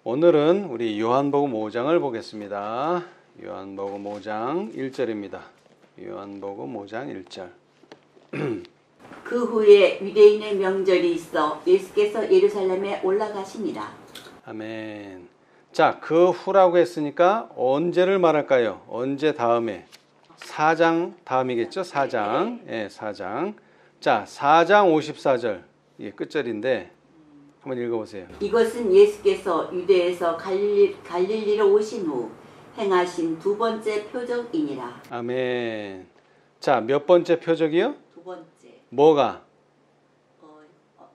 오늘은 우리 요한복음 5장을 보겠습니다. 요한복음 5장 1절입니다. 요한복음 5장 1절. 그 후에 유대인의 명절이 있어 예수께서 예루살렘에 올라가시니라. 아멘. 자, 그 후라고 했으니까 언제를 말할까요? 언제 다음에? 4장 다음이겠죠? 4장. 예, 4장. 자, 4장 54절. 이게 끝절인데 한번 읽어보세요. 이것은 예수께서 유대에서 갈릴리로 오신 후 행하신 두 번째 표적이니라. 아멘. 자, 몇 번째 표적이요? 두 번째. 뭐가?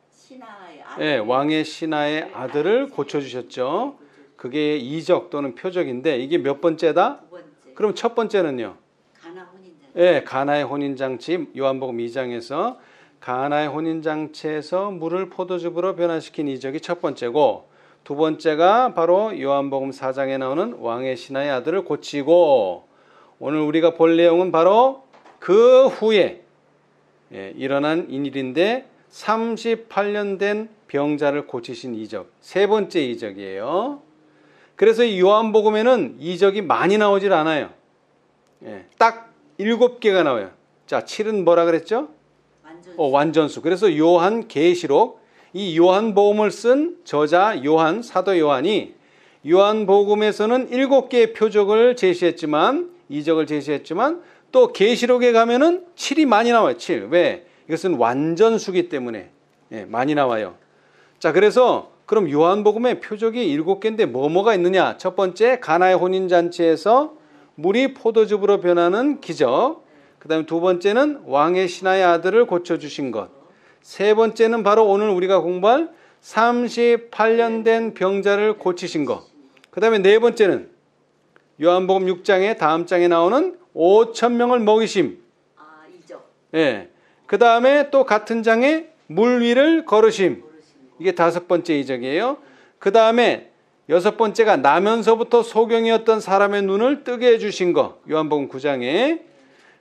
신하의 아들. 예, 왕의 신하의 아들을 고쳐주셨죠. 그게 이적 또는 표적인데 이게 몇 번째다? 두 번째. 그럼 첫 번째는요? 가나 혼인잔치. 예, 가나의 혼인잔치. 요한복음 2장에서 가나의 혼인잔치에서 물을 포도즙으로 변화시킨 이적이 첫 번째고, 두 번째가 바로 요한복음 4장에 나오는 왕의 신하의 아들을 고치고, 오늘 우리가 볼 내용은 바로 그 후에 일어난 일인데 38년 된 병자를 고치신 이적, 세 번째 이적이에요. 그래서 이 요한복음에는 이적이 많이 나오질 않아요. 딱 7개가 나와요. 자, 7은 뭐라 그랬죠? 완전수. 그래서 요한 계시록, 이 요한복음을 쓴 저자 요한, 사도 요한이 요한복음에서는 7개의 표적을 제시했지만, 이적을 제시했지만, 또 계시록에 가면은 7이 많이 나와요. 7. 왜? 이것은 완전수기 때문에 많이 나와요. 자, 그래서 그럼 요한복음에 표적이 7개인데 뭐가 있느냐? 첫 번째, 가나의 혼인잔치에서 물이 포도즙으로 변하는 기적. 그 다음에 두 번째는 왕의 신하의 아들을 고쳐주신 것. 세 번째는 바로 오늘 우리가 공부할 38년 된 병자를 고치신 것. 그 다음에 네 번째는 요한복음 6장에 다음 장에 나오는 5,000명을 먹이심. 이적. 예. 그 다음에 또 같은 장에 물 위를 걸으심. 이게 다섯 번째 이적이에요. 그 다음에 여섯 번째가 나면서부터 소경이었던 사람의 눈을 뜨게 해주신 것. 요한복음 9장에.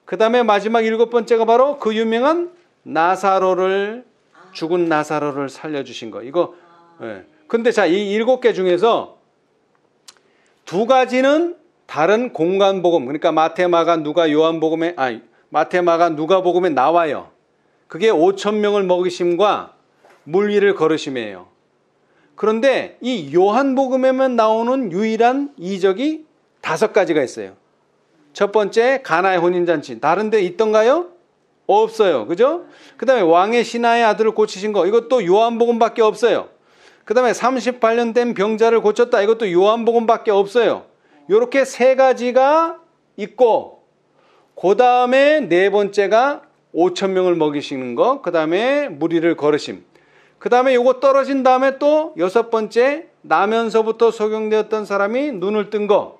그 다음에 마지막 일곱 번째가 바로 그 유명한 나사로를, 죽은 나사로를 살려주신 거. 이거. 근데 자, 이 7개 중에서 두 가지는 다른 공간복음, 그러니까 마태, 마가, 누가, 요한복음에, 마태, 마가, 누가복음에 나와요. 그게 5,000명을 먹이심과 물 위를 걸으심이에요. 그런데 이 요한복음에만 나오는 유일한 이적이 5가지가 있어요. 첫 번째, 가나의 혼인잔치. 다른 데 있던가요? 없어요. 그죠? 그 다음에 왕의 신하의 아들을 고치신 거. 이것도 요한복음밖에 없어요. 그 다음에 38년 된 병자를 고쳤다. 이것도 요한복음밖에 없어요. 이렇게 3가지가 있고, 그 다음에 네 번째가 5,000명을 먹이시는 거. 그 다음에 무리를 걸으심. 그 다음에 요거 떨어진 다음에 또 여섯 번째, 나면서부터 소경되었던 사람이 눈을 뜬 거.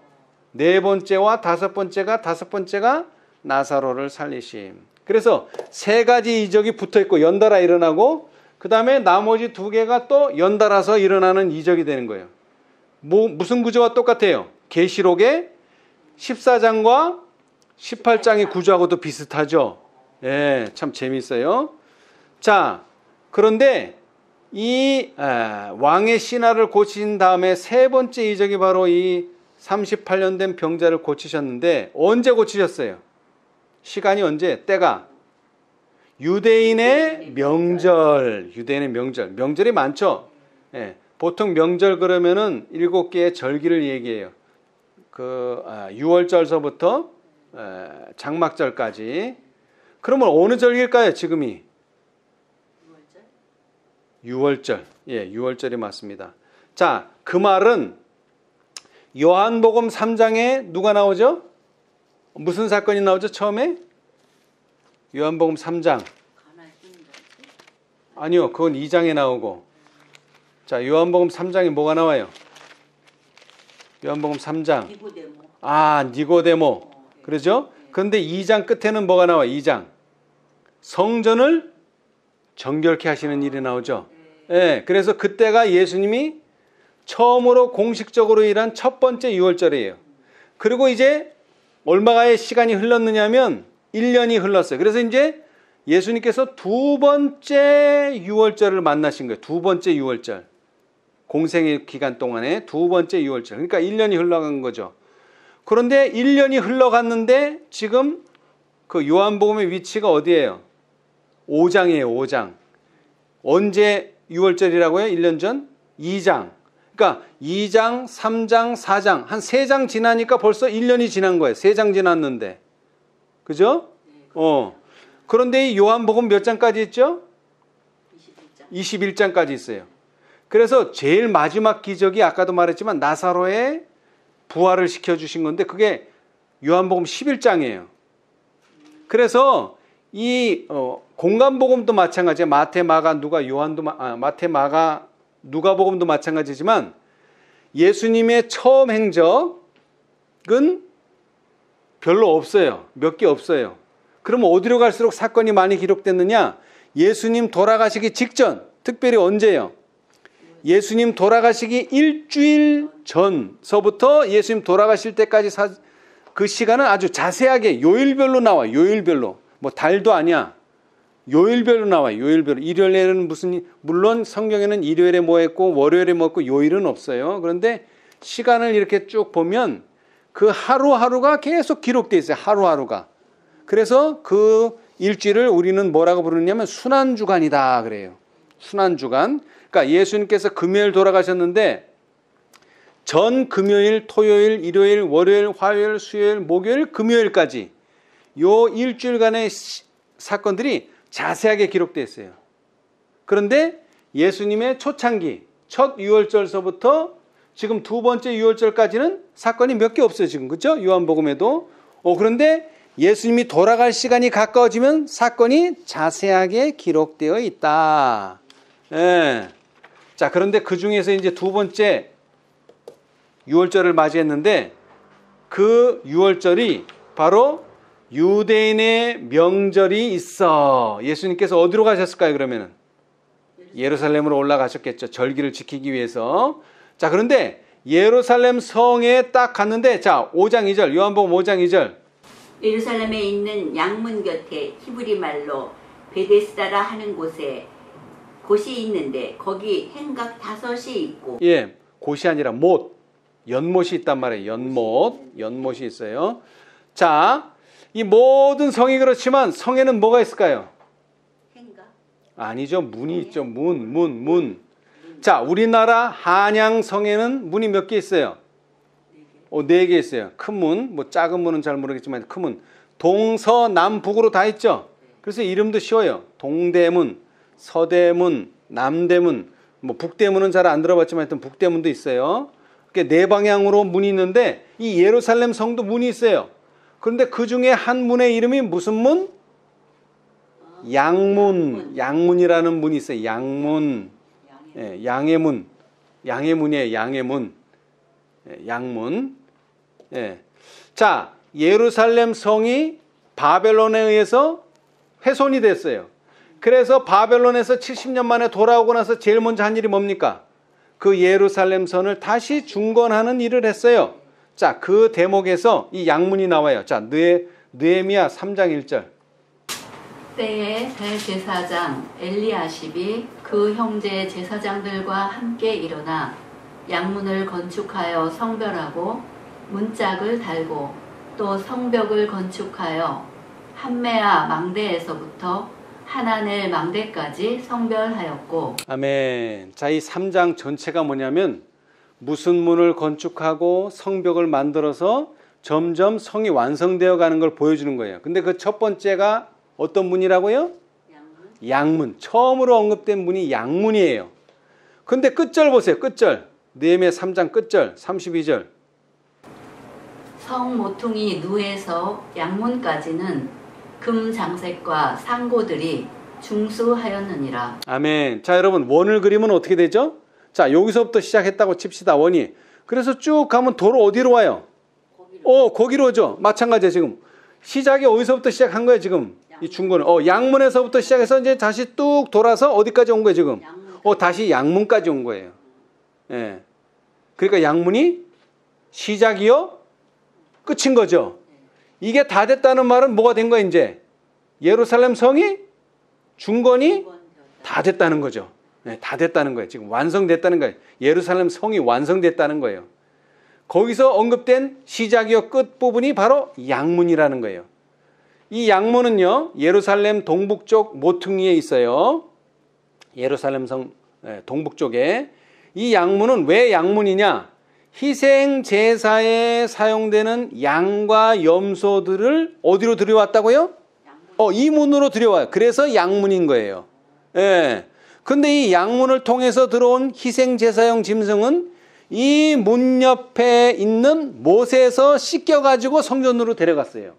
네 번째와 다섯 번째가 나사로를 살리심. 그래서 3가지 이적이 붙어 있고 연달아 일어나고, 그 다음에 나머지 2개가 또 연달아서 일어나는 이적이 되는 거예요. 무슨 구조와 똑같아요? 계시록의 14장과 18장의 구조하고도 비슷하죠. 예, 참 재밌어요. 자, 그런데 이 왕의 신하를 고친 다음에 세 번째 이적이 바로 이 38년 된 병자를 고치셨는데, 언제 고치셨어요? 시간이 언제? 때가 유대인의 명절. 유대인의 명절. 명절이 많죠. 예, 보통 명절 그러면은 7개의 절기를 얘기해요. 그 6월절서부터 장막절까지. 그러면 어느 절기일까요? 지금이 6월절. 예, 6월절이 맞습니다. 자, 그 말은 요한복음 3장에 누가 나오죠? 무슨 사건이 나오죠? 처음에? 요한복음 3장. 아니요, 그건 2장에 나오고. 자, 요한복음 3장에 뭐가 나와요? 요한복음 3장. 니고데모. 그러죠? 그런데 2장 끝에는 뭐가 나와요? 2장. 성전을 정결케 하시는 일이 나오죠. 예, 그래서 그때가 예수님이 처음으로 공식적으로 일한 첫 번째 6월절이에요. 그리고 이제 얼마가의 시간이 흘렀느냐면 1년이 흘렀어요. 그래서 이제 예수님께서 두 번째 6월절을 만나신 거예요. 두 번째 6월절. 공생의 기간 동안에 두 번째 유월절. 그러니까 1년이 흘러간 거죠. 그런데 1년이 흘러갔는데 지금 그 요한복음의 위치가 어디예요? 5장이에요. 5장. 언제 유월절이라고요? 1년 전? 2장. 그러니까 2장, 3장, 4장 한 3장 지나니까 벌써 1년이 지난 거예요. 3장 지났는데. 그죠? 그런데 이 요한복음 몇 장까지 있죠? 21장까지 있어요. 그래서 제일 마지막 기적이 아까도 말했지만 나사로의 부활을 시켜주신 건데 그게 요한복음 11장이에요. 그래서 이 공간복음도 마찬가지예요. 마태, 마가, 누가, 마태, 마가, 누가복음도 마찬가지지만 예수님의 처음 행적은 별로 없어요. 몇 개 없어요. 그러면 어디로 갈수록 사건이 많이 기록됐느냐? 예수님 돌아가시기 직전, 특별히 언제요? 예수님 돌아가시기 일주일 전서부터 예수님 돌아가실 때까지 그 시간은 아주 자세하게 요일별로 나와요. 요일별로. 뭐 달도 아니야. 요일별로 나와요. 요일별로. 일요일에는 물론 성경에는 일요일에 뭐 했고 월요일에 뭐 했고 요일은 없어요. 그런데 시간을 이렇게 쭉 보면 그 하루하루가 계속 기록되어 있어요. 하루하루가. 그래서 그 일주일을 우리는 뭐라고 부르냐면 순환주간이다 그래요. 순환주간. 그러니까 예수님께서 금요일 돌아가셨는데 전 금요일, 토요일, 일요일, 월요일, 화요일, 수요일, 목요일, 금요일까지 요 일주일간의 사건들이 자세하게 기록되어 있어요. 그런데 예수님의 초창기, 첫 유월절서부터 지금 두 번째 유월절까지는 사건이 몇 개 없어요. 지금 그렇죠? 요한복음에도. 그런데 예수님이 돌아갈 시간이 가까워지면 사건이 자세하게 기록되어 있다. 예. 자, 그런데 그 중에서 이제 두 번째 유월절을 맞이했는데 그 유월절이 바로 유대인의 명절이 있어. 예수님께서 어디로 가셨을까요? 그러면은 예루살렘으로 올라가셨겠죠. 절기를 지키기 위해서. 자, 그런데 예루살렘 성에 딱 갔는데 자, 5장 2절 요한복음 5장 2절 예루살렘에 있는 양문 곁에 히브리 말로 베데스다라 하는 곳이 있는데 거기 행각 5이 있고 예, 곳이 아니라 못, 연못이 있단 말이에요. 연못이 있어요. 자, 이 모든 성이 그렇지만 성에는 뭐가 있을까요? 행각? 아니죠. 문이 있죠. 문. 자, 우리나라 한양성에는 문이 몇 개 있어요? 4개 있어요. 큰 문, 뭐 작은 문은 잘 모르겠지만 큰 문. 동서남북으로 다 있죠. 그래서 이름도 쉬워요. 동대문, 서대문, 남대문, 뭐 북대문은 잘 안 들어봤지만 하여튼 북대문도 있어요. 이렇게 4방향으로 문이 있는데 이 예루살렘 성도 문이 있어요. 그런데 그 중에 한 문의 이름이 무슨 문? 양문이라는 문이 있어요. 양문. 예, 양해문. 양해문이에요. 양해문. 예, 양문. 예. 자, 예루살렘 성이 바벨론에 의해서 훼손이 됐어요. 그래서 바벨론에서 70년 만에 돌아오고 나서 제일 먼저 한 일이 뭡니까? 그 예루살렘 성을 다시 중건하는 일을 했어요. 자, 그 대목에서 이 양문이 나와요. 자, 느헤미야 3장 1절. 때에 대제사장 엘리야십이 그 형제 제사장들과 함께 일어나 양문을 건축하여 성별하고 문짝을 달고 또 성벽을 건축하여 함메아 망대에서부터 하나넬 망대까지 성별하였고. 아멘. 자, 이 3장 전체가 뭐냐면 무슨 문을 건축하고 성벽을 만들어서 점점 성이 완성되어 가는 걸 보여주는 거예요. 근데 그 첫 번째가 어떤 문이라고요? 양문. 처음으로 언급된 문이 양문이에요. 근데 끝절 보세요. 끝절. 느헤미야 3장 끝절 32절. 성 모퉁이 누에서 양문까지는 금 장색과 상고들이 중수하였느니라. 아멘. 자, 여러분 원을 그리면 어떻게 되죠? 자, 여기서부터 시작했다고 칩시다. 원이. 그래서 쭉 가면 도로 어디로 와요? 거기로 오죠. 마찬가지예요. 지금 시작이 어디서부터 시작한 거예요? 지금 이 중고는 양문에서부터 시작해서 이제 다시 뚝 돌아서 어디까지 온 거예요? 지금 다시 양문까지 온 거예요. 예. 그러니까 양문이 시작이요 끝인 거죠. 이게 다 됐다는 말은 뭐가 된 거야? 이제 예루살렘 성이 중건이 다 됐다는 거죠. 네, 다 됐다는 거예요. 지금 완성됐다는 거예요. 예루살렘 성이 완성됐다는 거예요. 거기서 언급된 시작이요 끝부분이 바로 양문이라는 거예요. 이 양문은요, 예루살렘 동북쪽 모퉁이에 있어요. 예루살렘 성 동북쪽에. 이 양문은 왜 양문이냐? 희생 제사에 사용되는 양과 염소들을 어디로 들여왔다고요? 이 문으로 들여와요. 그래서 양문인 거예요. 예. 근데 이 양문을 통해서 들어온 희생 제사용 짐승은 이 문 옆에 있는 못에서 씻겨가지고 성전으로 데려갔어요.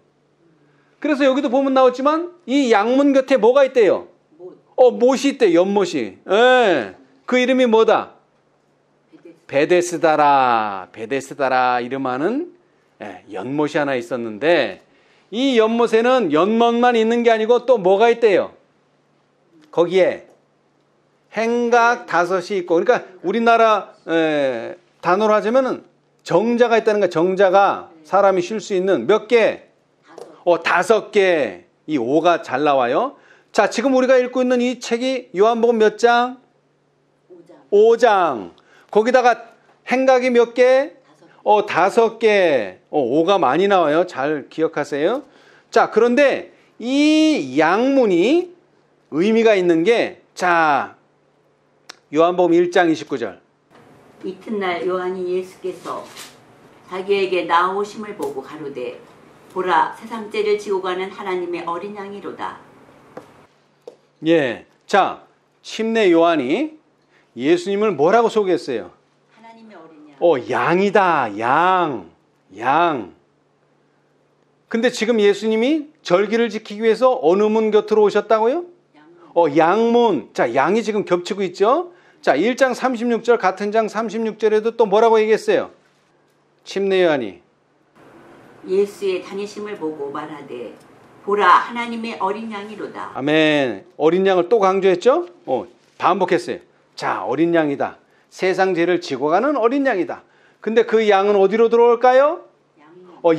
그래서 여기도 보면 나왔지만 이 양문 곁에 뭐가 있대요? 못이 있대, 연못이. 예. 그 이름이 뭐다? 베데스다라. 베데스다라 이름하는 연못이 하나 있었는데 이 연못에는 연못만 있는 게 아니고 또 뭐가 있대요? 거기에 행각 5이 있고, 그러니까 우리나라 단어로 하자면은 정자가 있다는 거야. 정자가 사람이 쉴 수 있는 몇 개? 5개. 이 5가 잘 나와요. 자, 지금 우리가 읽고 있는 이 책이 요한복음 몇 장? 5장. 거기다가 행각이 몇 개? 5개. 5가 많이 나와요. 잘 기억하세요. 자, 그런데 이 양문이 의미가 있는 게, 자, 요한복음 1장 29절. 이튿날 요한이 예수께서 자기에게 나오심을 보고 가로되 보라 세상 죄를 지고 가는 하나님의 어린 양이로다. 예. 자, 침례 요한이 예수님을 뭐라고 소개했어요? 하나님의 어린 양. 양이다. 양. 근데 지금 예수님이 절기를 지키기 위해서 어느 문 곁으로 오셨다고요? 양문. 자, 양이 지금 겹치고 있죠? 자, 1장 36절 같은 장 36절에도 또 뭐라고 얘기했어요? 침례 요한이 예수의 다니심을 보고 말하되 보라 하나님의 어린 양이로다. 아멘. 어린 양을 또 강조했죠? 반복했어요. 자, 어린 양이다. 세상 죄를 지고 가는 어린 양이다. 근데 그 양은 어디로 들어올까요?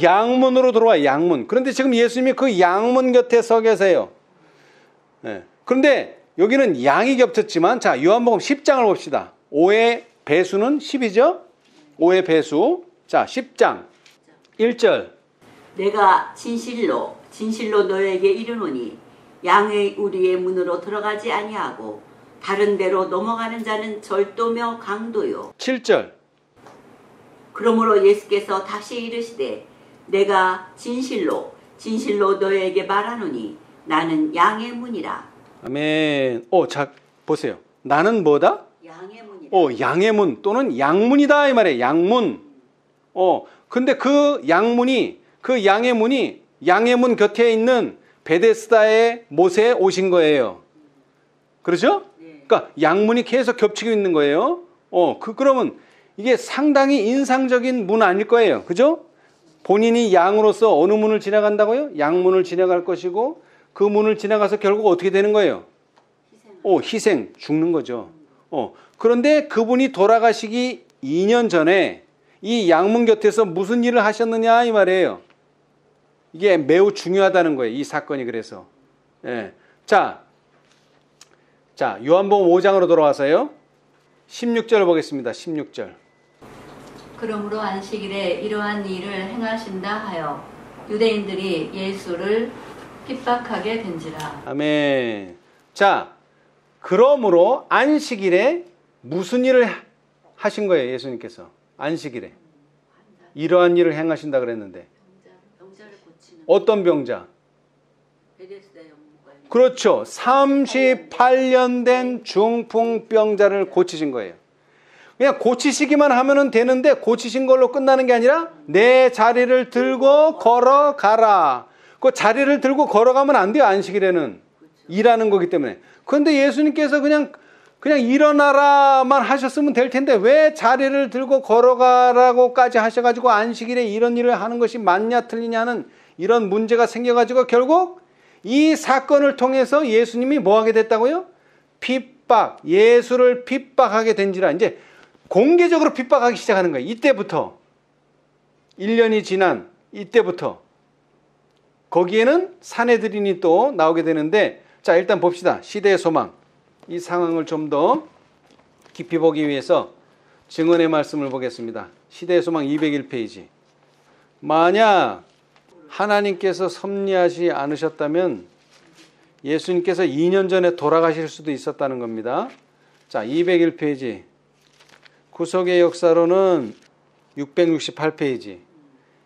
양문으로 들어와요. 양문. 그런데 지금 예수님이 그 양문 곁에 서 계세요. 그런데 여기는 양이 겹쳤지만, 자, 요한복음 10장을 봅시다. 5의 배수는 10이죠? 5의 배수. 자, 10장 1절. 내가 진실로 너에게 이르노니 양의 우리의 문으로 들어가지 아니하고 다른 데로 넘어가는 자는 절도며 강도요. 7절. 그러므로 예수께서 다시 이르시되 내가 진실로 너에게 말하노니 나는 양의 문이라. 아멘. 자, 보세요. 나는 뭐다? 양의 문이라. 양의 문 또는 양문이다 이 말이에요. 양문. 근데 그 양문이, 그 양의 문이 양의 문 곁에 있는 베데스다의 못에 오신 거예요. 그렇죠? 네. 그러니까 양문이 계속 겹치고 있는 거예요. 그러면 이게 상당히 인상적인 문 아닐 거예요. 그죠? 본인이 양으로서 어느 문을 지나간다고요? 양문을 지나갈 것이고 그 문을 지나가서 결국 어떻게 되는 거예요? 희생, 죽는 거죠. 그런데 그분이 돌아가시기 2년 전에 이 양문 곁에서 무슨 일을 하셨느냐 이 말이에요. 이게 매우 중요하다는 거예요. 이 사건이. 그래서 자, 요한복음 5장으로 돌아와서요. 16절을 보겠습니다. 16절. 그러므로 안식일에 이러한 일을 행하신다 하여 유대인들이 예수를 핍박하게 된지라. 아멘. 자, 그러므로 안식일에 무슨 일을 하신 거예요? 예수님께서 안식일에 이러한 일을 행하신다 그랬는데 병자를 고치는. 어떤 병자? 베데스다 연못가에. 그렇죠. 38년 된 중풍병자를 고치신 거예요. 그냥 고치시기만 하면 되는데 고치신 걸로 끝나는 게 아니라 내 자리를 들고 걸어가라. 그 자리를 들고 걸어가면 안 돼요. 안식일에는. 일하는 거기 때문에. 그런데 예수님께서 그냥 일어나라만 하셨으면 될 텐데 왜 자리를 들고 걸어가라고까지 하셔가지고 안식일에 이런 일을 하는 것이 맞냐 틀리냐는 이런 문제가 생겨가지고 결국 이 사건을 통해서 예수님이 뭐 하게 됐다고요? 예수를 핍박하게 된지라. 이제 공개적으로 핍박하기 시작하는 거예요. 이때부터 1년이 지난 이때부터 거기에는 사내들인이 또 나오게 되는데, 자, 일단 봅시다. 시대의 소망. 이 상황을 좀 더 깊이 보기 위해서 증언의 말씀을 보겠습니다. 시대의 소망 201페이지. 만약 하나님께서 섭리하지 않으셨다면 예수님께서 2년 전에 돌아가실 수도 있었다는 겁니다. 자, 201페이지. 구속의 역사로는 668페이지.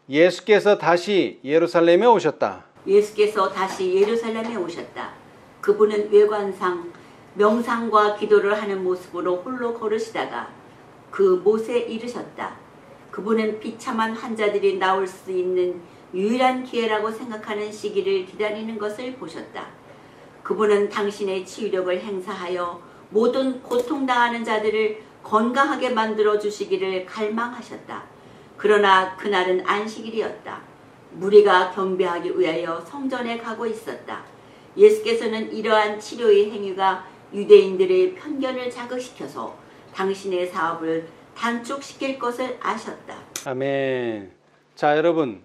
예수께서 다시 예루살렘에 오셨다. 예수께서 다시 예루살렘에 오셨다. 그분은 외관상 명상과 기도를 하는 모습으로 홀로 걸으시다가 그 못에 이르셨다. 그분은 비참한 환자들이 나올 수 있는 유일한 기회라고 생각하는 시기를 기다리는 것을 보셨다. 그분은 당신의 치유력을 행사하여 모든 고통당하는 자들을 건강하게 만들어 주시기를 갈망하셨다. 그러나 그날은 안식일이었다. 무리가 경배하기 위하여 성전에 가고 있었다. 예수께서는 이러한 치료의 행위가 유대인들의 편견을 자극시켜서 당신의 사업을 단축시킬 것을 아셨다. 아멘. 자, 여러분,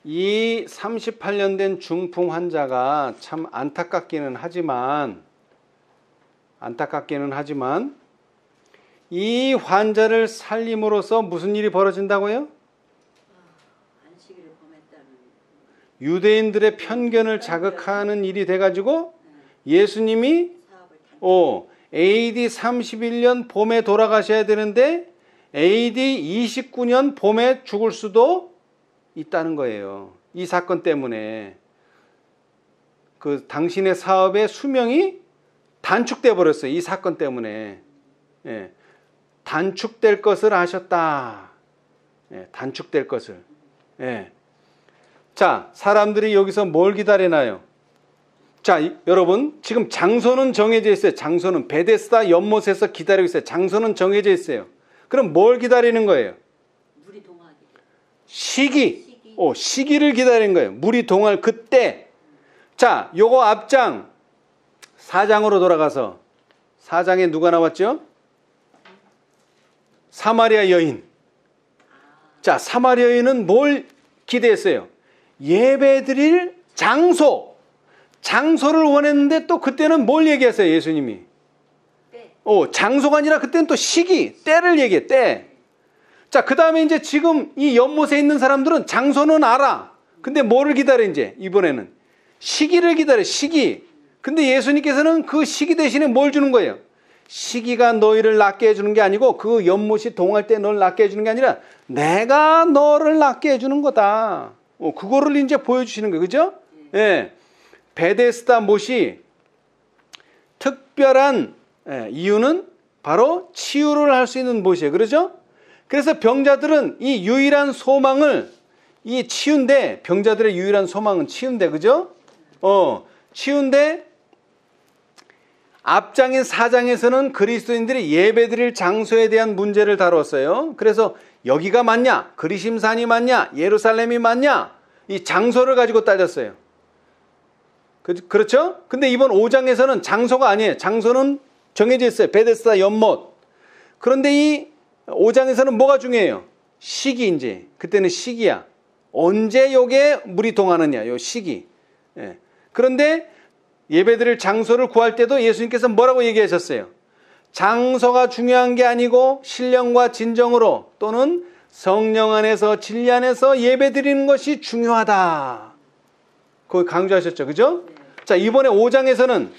이 38년 된 중풍 환자가 참 안타깝기는 하지만 이 환자를 살림으로써 무슨 일이 벌어진다고요? 유대인들의 편견을 자극하는 일이 돼가지고 예수님이 AD 31년 봄에 돌아가셔야 되는데 AD 29년 봄에 죽을 수도 있다는 거예요. 이 사건 때문에 그 당신의 사업의 수명이 단축돼 버렸어요. 이 사건 때문에. 예. 단축될 것을 아셨다. 예. 단축될 것을. 예. 자, 사람들이 여기서 뭘 기다리나요? 자, 여러분, 지금 장소는 정해져 있어요. 장소는 베데스다 연못에서 기다리고 있어요. 장소는 정해져 있어요. 그럼 뭘 기다리는 거예요? 물이 동하게. 시기를 기다리는 거예요. 물이 동할 그때. 자, 요거 앞장 4장으로 돌아가서 4장에 누가 나왔죠? 사마리아 여인. 자, 사마리아 여인은 뭘 기대했어요? 예배드릴 장소를 원했는데 또 그때는 뭘 얘기했어요? 예수님이. 장소가 아니라 그때는 또 시기, 때를 얘기해, 때. 자, 그 다음에 이제 지금 이 연못에 있는 사람들은 장소는 알아. 근데 뭐를 기다려, 이제, 이번에는? 시기를 기다려, 시기. 근데 예수님께서는 그 시기 대신에 뭘 주는 거예요? 시기가 너희를 낫게 해주는 게 아니고 그 연못이 동할 때 너를 낫게 해주는 게 아니라 내가 너를 낫게 해주는 거다. 그거를 이제 보여주시는 거예요. 그죠? 예. 베데스다 못이 특별한 이유는 바로 치유를 할 수 있는 못이에요. 그렇죠? 그래서 병자들은 이 유일한 소망을 치유인데, 병자들의 유일한 소망은 치유인데, 그죠? 치유인데 앞장인 4장에서는 그리스도인들이 예배드릴 장소에 대한 문제를 다뤘어요. 그래서 여기가 맞냐? 그리심산이 맞냐? 예루살렘이 맞냐? 이 장소를 가지고 따졌어요. 그렇죠? 근데 이번 5장에서는 장소가 아니에요. 장소는 정해져 있어요. 베데스다 연못. 그런데 이 5장에서는 뭐가 중요해요? 시기, 이제. 그때는 시기야. 언제 요게 물이 동하느냐, 요 시기. 예. 그런데 예배드릴 장소를 구할 때도 예수님께서 뭐라고 얘기하셨어요? 장소가 중요한 게 아니고 신령과 진정으로 또는 성령 안에서 진리 안에서 예배드리는 것이 중요하다. 그걸 강조하셨죠. 그죠? 자, 이번에 5장에서는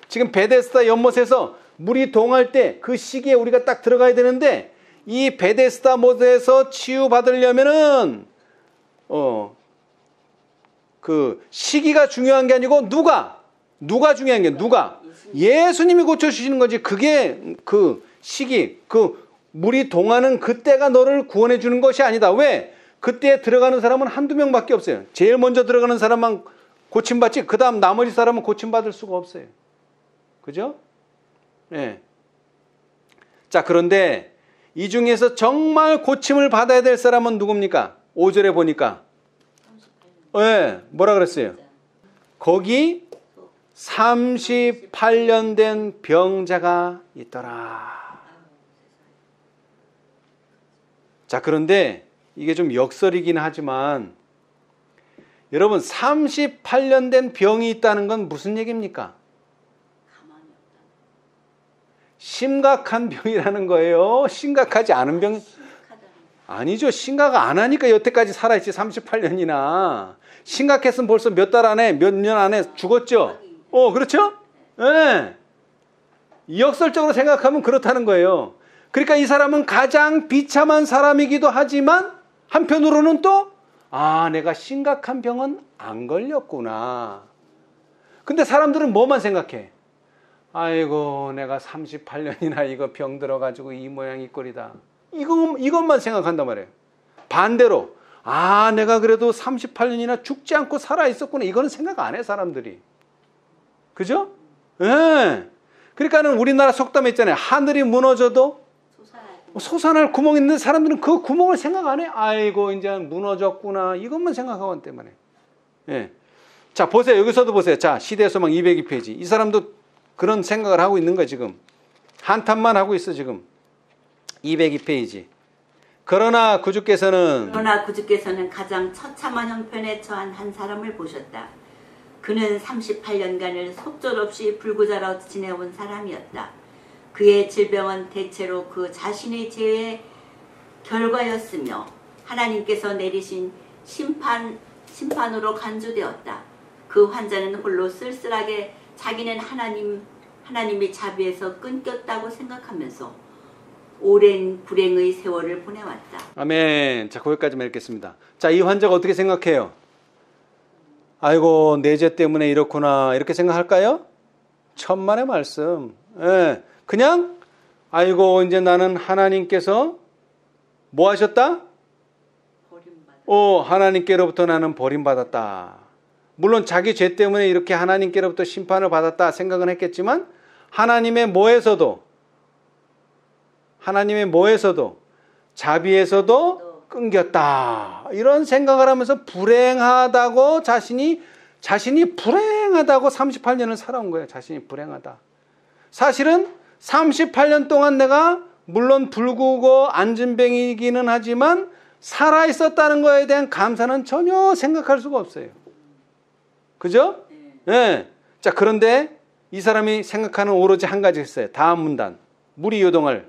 지금 베데스다 연못에서 물이 동할 때 그 시기에 우리가 딱 들어가야 되는데 이 베데스다 못에서 치유받으려면은 그 시기가 중요한 게 아니고 누가 중요한 게 누가? 예수님이 고쳐주시는 거지. 그게 그 시기, 그 물이 동하는 그때가 너를 구원해 주는 것이 아니다. 왜? 그때 들어가는 사람은 한두 명밖에 없어요. 제일 먼저 들어가는 사람만 고침받지 그 다음 나머지 사람은 고침받을 수가 없어요. 그죠? 예. 자, 그런데 이 중에서 정말 고침을 받아야 될 사람은 누굽니까? 5절에 보니까 뭐라 그랬어요? 거기 38년 된 병자가 있더라. 자, 그런데 이게 좀 역설이긴 하지만 여러분 38년 된 병이 있다는 건 무슨 얘기입니까? 심각한 병이라는 거예요. 심각하지 않은 병 아니죠. 심각 안 하니까 여태까지 살아있지. 38년이나. 심각했으면 벌써 몇 달 안에 몇 년 안에 죽었죠. 그렇죠? 예. 역설적으로 생각하면 그렇다는 거예요. 그러니까 이 사람은 가장 비참한 사람이기도 하지만 한편으로는 또 내가 심각한 병은 안 걸렸구나. 근데 사람들은 뭐만 생각해? 아이고 내가 38년이나 이거 병 들어가지고 이 모양 이 꼴이다. 이것만 생각한단 말이에요. 반대로 내가 그래도 38년이나 죽지 않고 살아있었구나. 이거는 생각 안 해 사람들이. 그죠? 예. 그러니까는 우리나라 속담에 있잖아요. 하늘이 무너져도 솟아날 구멍이 있는데 사람들은 그 구멍을 생각 안 해. 아이고 이제 무너졌구나. 이것만 생각하고 있단 말이에요. 예. 자 보세요. 여기서도 보세요. 자 시대소망 202페이지. 이 사람도 그런 생각을 하고 있는 거야 지금. 한탄만 하고 있어 지금. 202페이지. 그러나 구주께서는 가장 처참한 형편에 처한 한 사람을 보셨다. 그는 38년간을 속절없이 불구자로 지내온 사람이었다. 그의 질병은 대체로 그 자신의 죄의 결과였으며 하나님께서 내리신 심판으로 간주되었다. 그 환자는 홀로 쓸쓸하게 자기는 하나님의 자비에서 끊겼다고 생각하면서 오랜 불행의 세월을 보내왔다. 아멘. 자, 거기까지만 읽겠습니다. 자, 이 환자가 어떻게 생각해요? 아이고, 내 죄 때문에 이렇구나. 이렇게 생각할까요? 천만의 말씀. 예. 그냥, 아이고, 이제 나는 하나님께서 뭐 하셨다? 하나님께로부터 나는 버림받았다. 물론 자기 죄 때문에 이렇게 하나님께로부터 심판을 받았다 생각은 했겠지만, 하나님의 뭐에서도 자비에서도 끊겼다. 이런 생각을 하면서 불행하다고 자신이 불행하다고 38년을 살아온 거예요. 자신이 불행하다. 사실은 38년 동안 내가 물론 불구고 안진뱅이기는 하지만 살아있었다는 거에 대한 감사는 전혀 생각할 수가 없어요. 그죠? 네. 자, 그런데 이 사람이 생각하는 오로지 한 가지 있어요. 다음 문단. 물이 요동할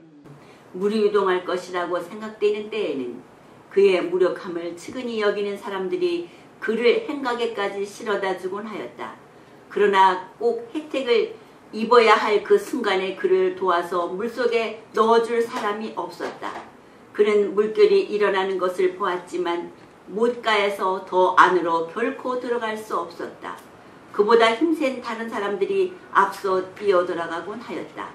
것이라고 생각되는 때에는 그의 무력함을 측은히 여기는 사람들이 그를 행각에까지 실어다 주곤 하였다. 그러나 꼭 혜택을 입어야 할 그 순간에 그를 도와서 물속에 넣어줄 사람이 없었다. 그는 물결이 일어나는 것을 보았지만 못가에서 더 안으로 결코 들어갈 수 없었다. 그보다 힘센 다른 사람들이 앞서 뛰어들어가곤 하였다.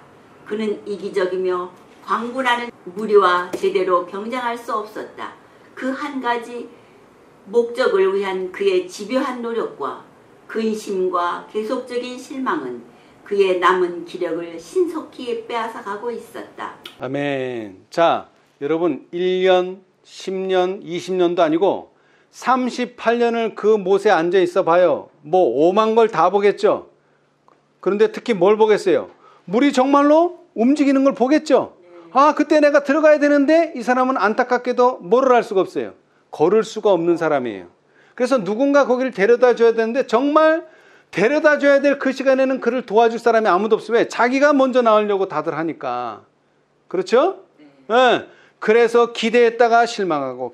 그는 이기적이며 광분하는 무리와 제대로 경쟁할 수 없었다. 그 한 가지 목적을 위한 그의 집요한 노력과 근심과 계속적인 실망은 그의 남은 기력을 신속히 빼앗아가고 있었다. 아멘. 자, 여러분 1년, 10년, 20년도 아니고 38년을 그 못에 앉아 있어 봐요. 뭐 오만 걸 다 보겠죠. 그런데 특히 뭘 보겠어요? 물이 정말로 움직이는 걸 보겠죠. 그때 내가 들어가야 되는데 이 사람은 안타깝게도 뭐를 할 수가 없어요. 걸을 수가 없는 사람이에요. 그래서 누군가 거기를 데려다 줘야 되는데 정말 데려다 줘야 될 그 시간에는 그를 도와줄 사람이 아무도 없어요. 왜? 자기가 먼저 나으려고 다들 하니까. 그렇죠? 네. 그래서 기대했다가 실망하고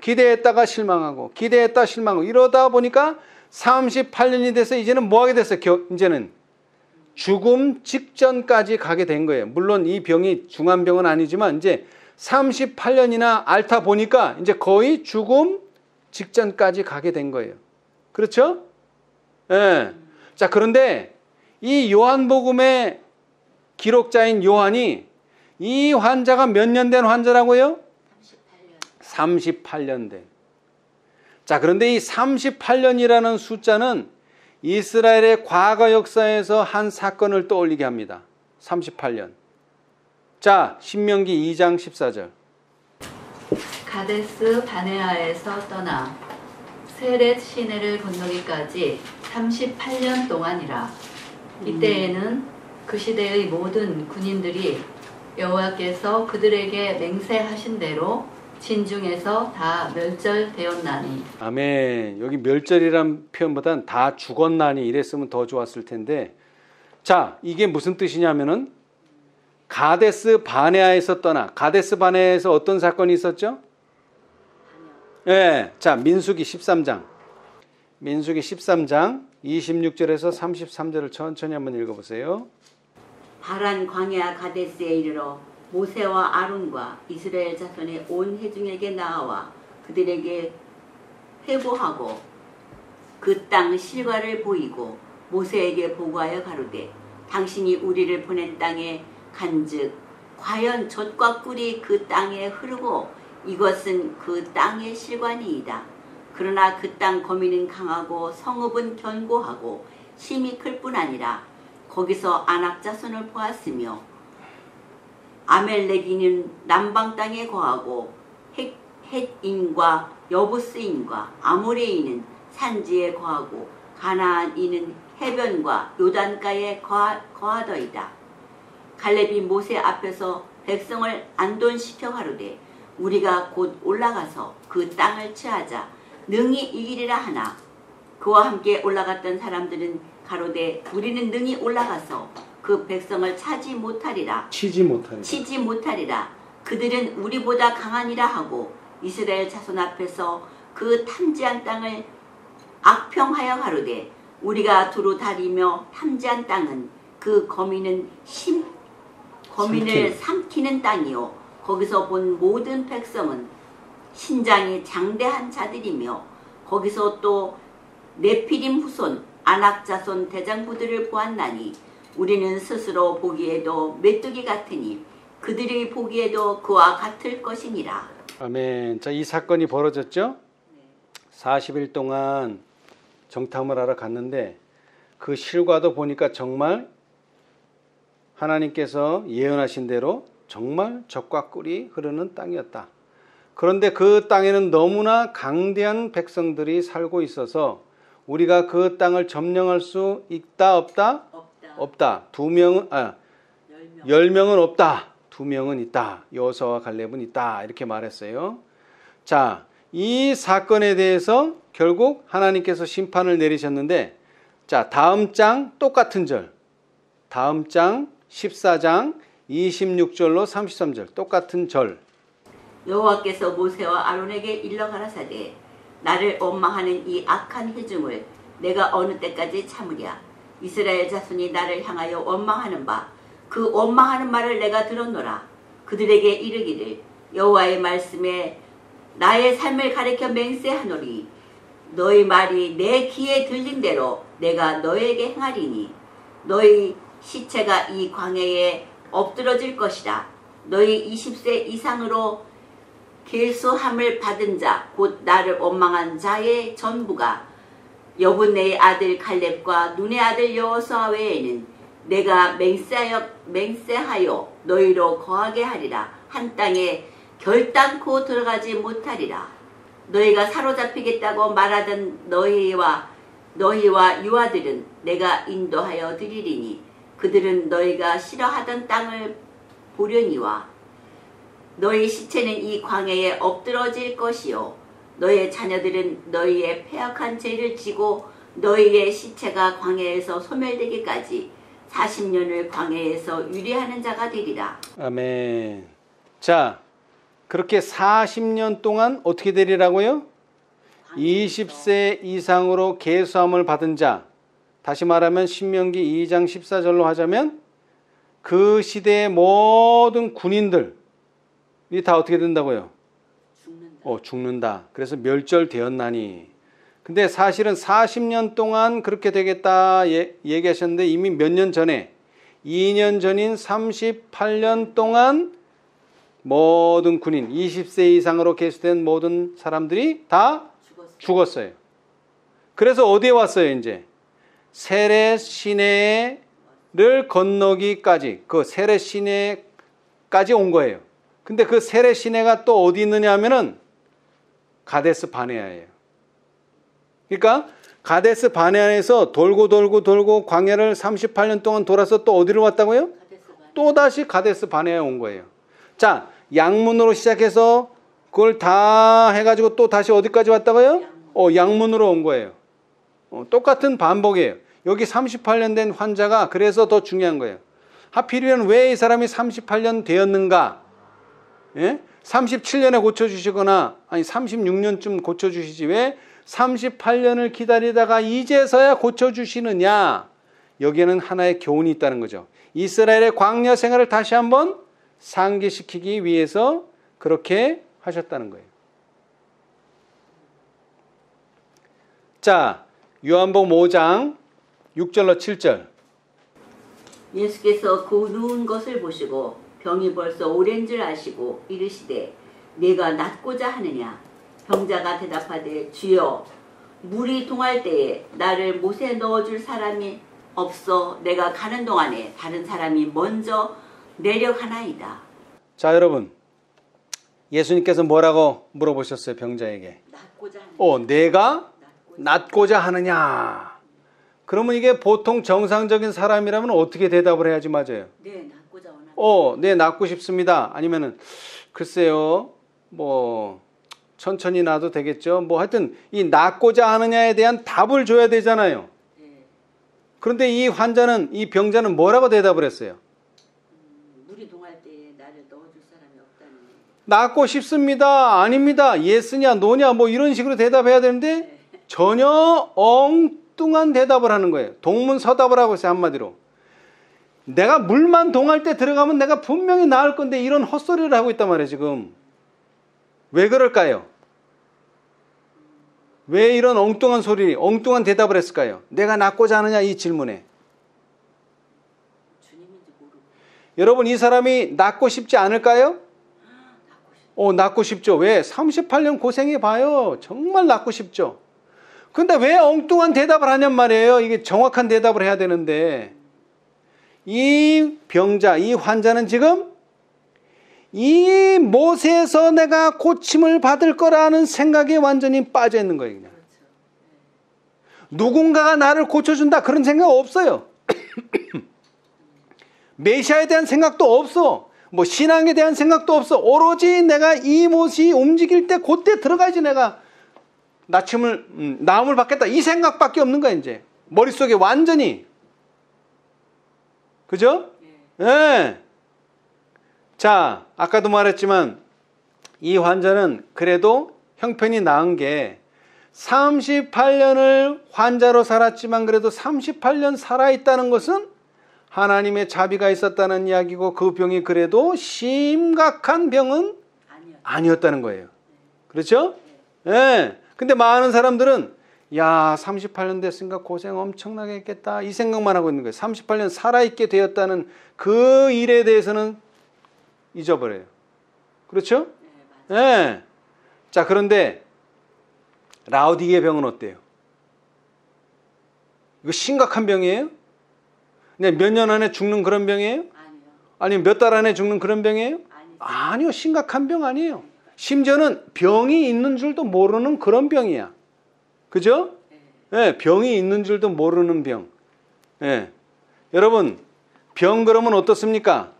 이러다 보니까 38년이 돼서 이제는 뭐 하게 됐어요? 이제는 죽음 직전까지 가게 된 거예요. 물론 이 병이 중한 병은 아니지만 이제 38년이나 앓다 보니까 이제 거의 죽음 직전까지 가게 된 거예요. 그렇죠? 예. 자, 그런데 이 요한복음의 기록자인 요한이 이 환자가 몇 년 된 환자라고요? 38년 된. 자, 그런데 이 38년이라는 숫자는 이스라엘의 과거 역사에서 한 사건을 떠올리게 합니다. 38년. 자, 신명기 2장 14절. 가데스 바네아에서 떠나 세렛 시내를 건너기까지 38년 동안이라. 이때에는 그 시대의 모든 군인들이 여호와께서 그들에게 맹세하신 대로 진중에서 다 멸절되었나니. 아멘. 여기 멸절이란 표현보단 다 죽었나니 이랬으면 더 좋았을 텐데, 자, 이게 무슨 뜻이냐면은 가데스 바네아에서 떠나. 가데스 바네아에서 어떤 사건이 있었죠? 예. 자, 민수기 13장. 민수기 13장 26절에서 33절을 천천히 한번 읽어보세요. 바란 광야 가데스에 이르러 모세와 아론과 이스라엘 자손의 온 회중에게 나아와 그들에게 회고하고 그 땅 실과를 보이고 모세에게 보고하여 가로되 당신이 우리를 보낸 땅에 간즉 과연 젖과 꿀이 그 땅에 흐르고 이것은 그 땅의 실과니이다. 그러나 그 땅 거민은 강하고 성읍은 견고하고 심이 클 뿐 아니라 거기서 아낙 자손을 보았으며 아멜렉인은 남방 땅에 거하고 헷인과 여부스인과 아모레인은 산지에 거하고 가나안인은 해변과 요단가에 거하더이다. 갈렙이 모세 앞에서 백성을 안돈시켜 가로되 우리가 곧 올라가서 그 땅을 취하자 능히 이기리라 하나 그와 함께 올라갔던 사람들은 가로되 우리는 능히 올라가서 그 백성을 치지 못하리라. 그들은 우리보다 강하니라 하고 이스라엘 자손 앞에서 그 탐지한 땅을 악평하여 가로되 우리가 두루 다리며 탐지한 땅은 그 거민을 삼키는 땅이요 거기서 본 모든 백성은 신장이 장대한 자들이며 거기서 또 네피림 후손 아낙 자손 대장부들을 보았나니 우리는 스스로 보기에도 메뚜기 같으니 그들이 보기에도 그와 같을 것이니라. 아멘. 자, 이 사건이 벌어졌죠? 40일 동안 정탐을 하러 갔는데 그 실과도 보니까 정말 하나님께서 예언하신 대로 정말 젖과 꿀이 흐르는 땅이었다. 그런데 그 땅에는 너무나 강대한 백성들이 살고 있어서 우리가 그 땅을 점령할 수 있다 없다? 없다. 10명은 없다. 2명은 있다. 여호수아와 갈렙은 있다. 이렇게 말했어요. 자, 이 사건에 대해서 결국 하나님께서 심판을 내리셨는데 자, 다음 장 똑같은 절. 다음 장 14장 26절로 33절 똑같은 절. 여호와께서 모세와 아론에게 일러 가라사대 나를 원망하는 이 악한 회중을 내가 어느 때까지 참으랴. 이스라엘 자손이 나를 향하여 원망하는 바 그 원망하는 말을 내가 들었노라. 그들에게 이르기를 여호와의 말씀에 나의 삶을 가리켜 맹세하노니 너희 말이 내 귀에 들린 대로 내가 너에게 행하리니 너희 시체가 이 광야에 엎드러질 것이라. 너희 20세 이상으로 계수함을 받은 자 곧 나를 원망한 자의 전부가 여분네의 아들 갈렙과 눈의 아들 여호수아 외에는 내가 맹세하여 너희로 거하게 하리라. 한 땅에 결단코 들어가지 못하리라. 너희가 사로잡히겠다고 말하던 너희와 유아들은 내가 인도하여 드리리니 그들은 너희가 싫어하던 땅을 보려니와 너희 시체는 이 광야에 엎드러질 것이요 너희의 자녀들은 너희의 패역한 죄를 지고 너희의 시체가 광야에서 소멸되기까지 40년을 광야에서 유리하는 자가 되리라. 아멘. 자, 그렇게 40년 동안 어떻게 되리라고요? 20세 이상으로 계수함을 받은 자. 다시 말하면 신명기 2장 14절로 하자면 그 시대의 모든 군인들이 다 어떻게 된다고요? 죽는다. 그래서 멸절되었나니. 근데 사실은 40년 동안 그렇게 되겠다 얘기하셨는데 이미 몇 년 전에 2년 전인 38년 동안 모든 군인 20세 이상으로 계수된 모든 사람들이 다 죽었어요. 그래서 어디에 왔어요? 이제 세렛 시내를 건너기까지 그 세렛 시내까지 온 거예요. 근데 그 세렛 시내가 또 어디 있느냐 하면은 가데스 바네아예요. 그러니까 가데스 바네아에서 돌고 광야를 38년 동안 돌아서 또 어디로 왔다고요? 또 다시 가데스 바네아에 온 거예요. 자, 양문으로 시작해서 그걸 다 해가지고 또 다시 어디까지 왔다고요? 양문으로 온 거예요. 똑같은 반복이에요. 여기 38년 된 환자가 그래서 더 중요한 거예요. 하필이면 왜 이 사람이 38년 되었는가? 예? 37년에 고쳐주시거나 아니 36년쯤 고쳐주시지 왜 38년을 기다리다가 이제서야 고쳐주시느냐? 여기에는 하나의 교훈이 있다는 거죠. 이스라엘의 광야 생활을 다시 한번 상기시키기 위해서 그렇게 하셨다는 거예요. 자, 요한복음 5장 6절로 7절. 예수께서 그 누운 것을 보시고 병이 벌써 오랜 줄 아시고 이르시되 내가 낫고자 하느냐? 병자가 대답하되 주여 물이 동할 때에 나를 못에 넣어줄 사람이 없어 내가 가는 동안에 다른 사람이 먼저 내려가나이다. 자, 여러분, 예수님께서 뭐라고 물어보셨어요? 병자에게. 낫고자 하느냐? 내가 낫고자 하느냐? 그러면 이게 보통 정상적인 사람이라면 어떻게 대답을 해야지 맞아요? 네, 낫고자 원합니다. 네, 낫고 싶습니다. 아니면은 글쎄요, 뭐 천천히 놔도 되겠죠. 뭐 하여튼 이 낫고자 하느냐에 대한 답을 줘야 되잖아요. 네. 그런데 이 환자는, 이 병자는 뭐라고 대답을 했어요? 물이 동할 때에 나를 넣어줄 사람이 없다는. 낫고 싶습니다. 아닙니다. 예스냐 노냐 뭐 이런 식으로 대답해야 되는데 전혀 엉뚱한 대답을 하는 거예요. 동문서답을 하고 있어요. 한마디로. 내가 물만 동할 때 들어가면 내가 분명히 나을 건데 이런 헛소리를 하고 있단 말이에요. 지금. 왜 그럴까요? 왜 이런 엉뚱한 소리, 엉뚱한 대답을 했을까요? 내가 낫고자 하느냐 이 질문에. 주님인지 모르고. 여러분 이 사람이 낫고 싶지 않을까요? 낫고 싶죠. 왜? 38년 고생해봐요. 정말 낫고 싶죠. 근데 왜 엉뚱한 대답을 하냔 말이에요. 이게 정확한 대답을 해야 되는데 이 병자, 이 환자는 지금 이 못에서 내가 고침을 받을 거라는 생각에 완전히 빠져 있는 거예요. 그냥. 누군가가 나를 고쳐준다 그런 생각 없어요. 메시아에 대한 생각도 없어. 뭐 신앙에 대한 생각도 없어. 오로지 내가 이 못이 움직일 때 그때 들어가야지 내가 나음을 받겠다 이 생각밖에 없는 거야. 이제 머릿속에 완전히. 그죠? 네. 자, 아까도 말했지만 이 환자는 그래도 형편이 나은 게 38년을 환자로 살았지만 그래도 38년 살아있다는 것은 하나님의 자비가 있었다는 이야기고 그 병이 그래도 심각한 병은 아니었다는 거예요. 그렇죠? 네. 근데 많은 사람들은 야 38년 됐으니까 고생 엄청나게 했겠다 이 생각만 하고 있는 거예요. 38년 살아있게 되었다는 그 일에 대해서는 잊어버려요. 그렇죠? 네. 자, 그런데 라우디게 병은 어때요? 이거 심각한 병이에요? 그냥 몇 년 안에 죽는 그런 병이에요? 아니요. 아니면 몇 달 안에 죽는 그런 병이에요? 아니요. 심각한 병 아니에요. 심지어는 병이 있는 줄도 모르는 그런 병이야. 그죠? 네, 병이 있는 줄도 모르는 병. 네. 여러분, 병 그러면 어떻습니까?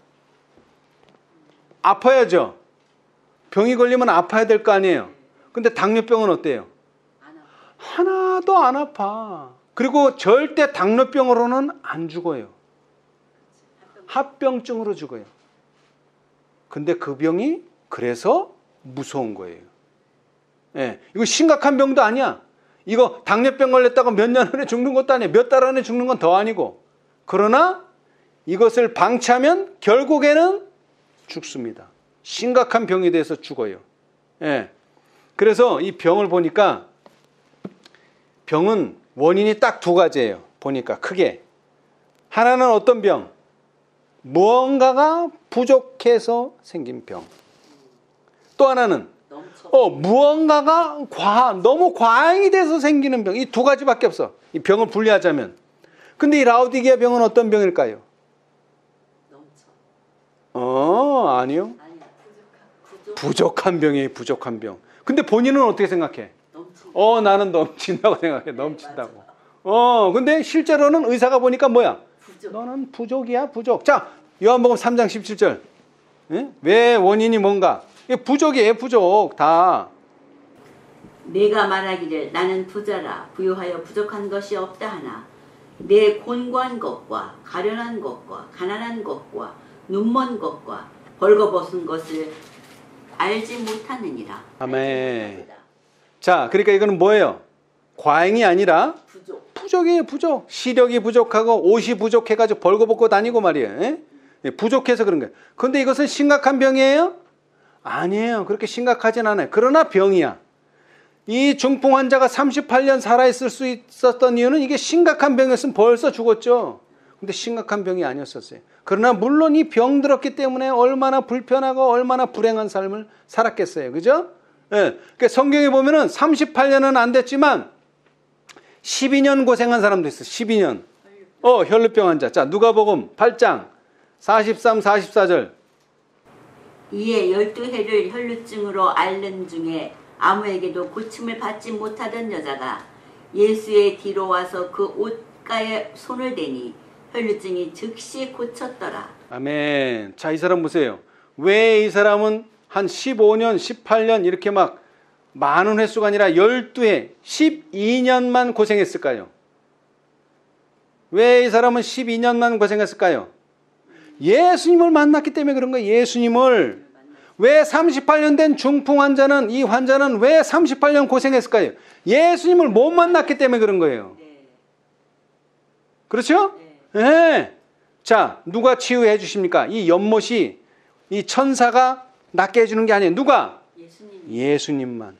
아파야죠. 병이 걸리면 아파야 될 거 아니에요. 근데 당뇨병은 어때요? 하나도 안 아파. 그리고 절대 당뇨병으로는 안 죽어요. 합병증으로 죽어요. 근데 그 병이 그래서 무서운 거예요. 예, 이거 심각한 병도 아니야. 이거 당뇨병 걸렸다고 몇 년 안에 죽는 것도 아니에요. 몇 달 안에 죽는 건 더 아니고. 그러나 이것을 방치하면 결국에는 죽습니다. 심각한 병이 돼서 죽어요. 예. 그래서 이 병을 보니까 병은 원인이 딱 두 가지예요. 보니까 크게. 하나는 어떤 병? 무언가가 부족해서 생긴 병. 또 하나는 무언가가 너무 과잉이 돼서 생기는 병. 이 두 가지밖에 없어. 이 병을 분리하자면. 근데 이 라우디게아 병은 어떤 병일까요? 아니요. 부족한 병이에요. 부족한 병. 근데 본인은 어떻게 생각해? 나는 넘친다고 생각해. 넘친다고. 근데 실제로는 의사가 보니까 뭐야? 너는 부족이야, 부족. 자, 요한복음 3장 17절. 왜 원인이 뭔가? 이게 부족이에요, 부족. 다. 내가 말하기를 나는 부자라 부유하여 부족한 것이 없다 하나 내 곤고한 것과 가련한 것과 가난한 것과 눈먼 것과 벌거벗은 것을 알지 못하느니라. 아멘. 자, 그러니까 이거는 뭐예요? 과잉이 아니라 부족. 부족이에요, 부족. 시력이 부족하고 옷이 부족해가지고 벌거벗고 다니고 말이에요. 예? 부족해서 그런 거예요. 그런데 이것은 심각한 병이에요? 아니에요. 그렇게 심각하진 않아요. 그러나 병이야. 이 중풍 환자가 38년 살아있을 수 있었던 이유는 이게 심각한 병이었으면 벌써 죽었죠. 근데 심각한 병이 아니었었어요. 그러나 물론 이 병 들었기 때문에 얼마나 불편하고 얼마나 불행한 삶을 살았겠어요. 그죠? 예. 그러니까 성경에 보면은 38년은 안 됐지만 12년 고생한 사람도 있어요. 12년. 혈루병 환자. 자, 누가복음 8장 43, 44절. 이에 12해를 혈루증으로 앓는 중에 아무에게도 고침을 받지 못하던 여자가 예수의 뒤로 와서 그 옷가에 손을 대니 혈루증이 즉시 고쳤더라. 아멘. 자, 이 사람 보세요. 왜 이 사람은 한 15년, 18년 이렇게 막 많은 횟수가 아니라 12해, 12년만 고생했을까요? 왜 이 사람은 12년만 고생했을까요? 예수님을 만났기 때문에 그런 거예요. 예수님을. 왜 38년 된 중풍 환자는, 이 환자는 왜 38년 고생했을까요? 예수님을 못 만났기 때문에 그런 거예요. 그렇죠? 네. 자, 누가 치유해 주십니까? 이 연못이, 이 천사가 낫게 해주는 게 아니에요. 누가? 예수님만.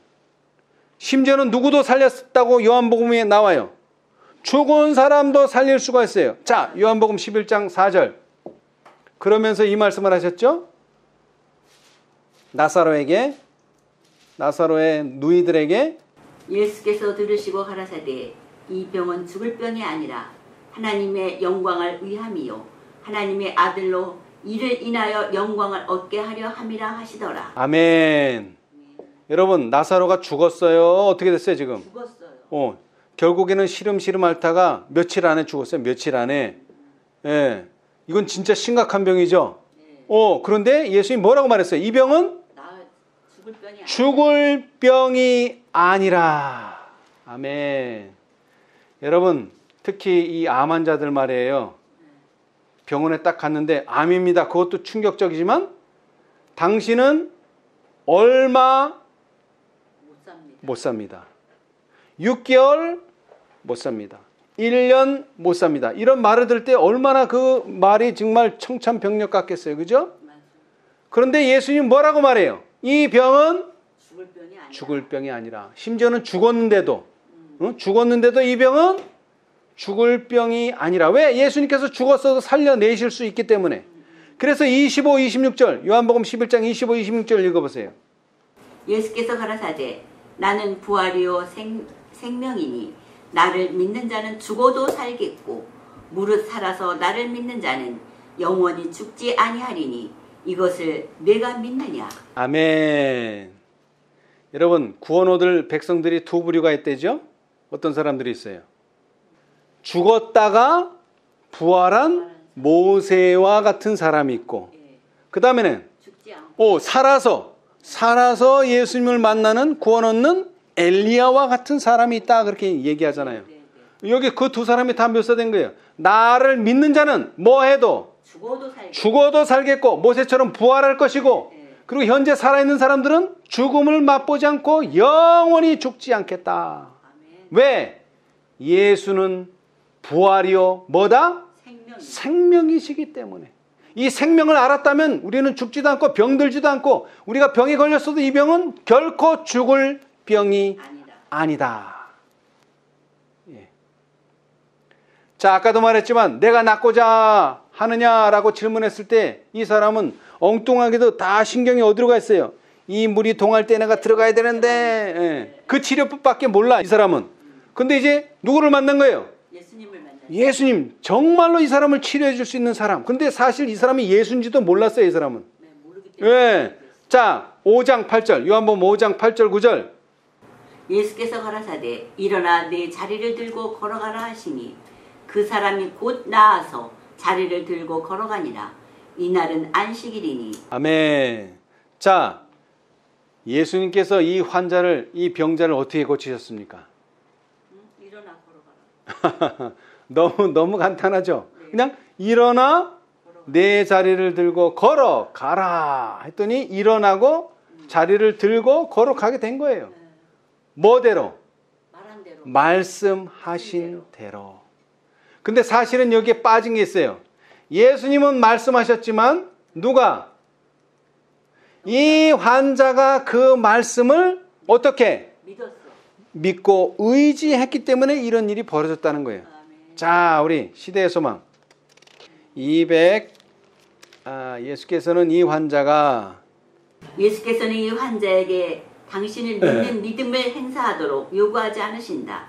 심지어는 누구도 살렸다고 요한복음에 나와요. 죽은 사람도 살릴 수가 있어요. 자, 요한복음 11장 4절. 그러면서 이 말씀을 하셨죠? 나사로의 누이들에게 예수께서 들으시고 가라사대 이 병은 죽을 병이 아니라 하나님의 영광을 위함이요 하나님의 아들로 이를 인하여 영광을 얻게 하려 함이라 하시더라. 아멘. 여러분, 나사로가 죽었어요. 어떻게 됐어요 지금? 죽었어요. 결국에는 시름시름 앓다가 며칠 안에 죽었어요. 며칠 안에. 예. 이건 진짜 심각한 병이죠. 그런데 예수님이 뭐라고 말했어요? 이 병은 죽을 병이 아니라. 아멘. 여러분, 특히 이 암 환자들 말이에요. 병원에 딱 갔는데 암입니다. 그것도 충격적이지만 당신은 얼마 못 삽니다. 6개월 못 삽니다. 1년 못 삽니다. 이런 말을 들을 때 얼마나 그 말이 정말 청천벽력 같겠어요. 그죠? 그런데 예수님 뭐라고 말해요? 이 병은 죽을 병이 아니라. 심지어는 죽었는데도 죽었는데도 이 병은 죽을 병이 아니라. 왜? 예수님께서 죽었어도 살려내실 수 있기 때문에. 그래서 25, 26절 요한복음 11장 25, 26절 읽어보세요. 예수께서 가라사대 나는 부활이요 생명이니 나를 믿는 자는 죽어도 살겠고 무릇 살아서 나를 믿는 자는 영원히 죽지 아니하리니 이것을 내가 믿느냐. 아멘. 여러분, 구원 얻을 백성들이 두 부류가 있대죠. 어떤 사람들이 있어요? 죽었다가 부활한 모세와 같은 사람이 있고, 그 다음에는 살아서 예수님을 만나는 구원 얻는 엘리야와 같은 사람이 있다. 그렇게 얘기하잖아요. 여기 그 두 사람이 다 묘사된 거예요. 나를 믿는 자는 뭐 해도 죽어도 살겠고 모세처럼 부활할 것이고, 그리고 현재 살아있는 사람들은 죽음을 맛보지 않고 영원히 죽지 않겠다. 왜? 예수는 부활이요 뭐다? 생명이시기 때문에. 이 생명을 알았다면 우리는 죽지도 않고 병들지도 않고, 우리가 병에 걸렸어도 이 병은 결코 죽을 병이 아니다. 예. 자, 아까도 말했지만 내가 낫고자 하느냐라고 질문했을 때 이 사람은 엉뚱하게도 다 신경이 어디로 가 있어요? 이 물이 동할 때 내가 들어가야 되는데, 예. 그 치료법밖에 몰라 이 사람은. 근데 이제 누구를 만난 거예요? 예수님. 정말로 이 사람을 치료해 줄 수 있는 사람. 근데 사실 이 사람이 예수인지도 몰랐어요. 이 사람은. 예. 자, 5장 8절 요한복음 5장 8절 9절. 예수께서 가라사대 일어나 내 자리를 들고 걸어가라 하시니 그 사람이 곧 나아서 자리를 들고 걸어가니라. 이날은 안식일이니. 아멘. 자, 예수님께서 이 환자를, 이 병자를 어떻게 고치셨습니까? 일어나 걸어가라. 너무 간단하죠. 그냥 일어나 내 자리를 들고 걸어가라 했더니 일어나고 자리를 들고 걸어가게 된 거예요. 뭐대로? 말한 대로. 말씀하신 대로. 근데 사실은 여기에 빠진 게 있어요. 예수님은 말씀하셨지만 누가? 이 환자가 그 말씀을 어떻게? 믿었어. 믿고 의지했기 때문에 이런 일이 벌어졌다는 거예요. 아멘. 자, 우리 시대의 소망 200. 예수께서는 이 환자가 예수께서는 이 환자에게 당신을 믿는 믿음을 행사하도록 요구하지 않으신다.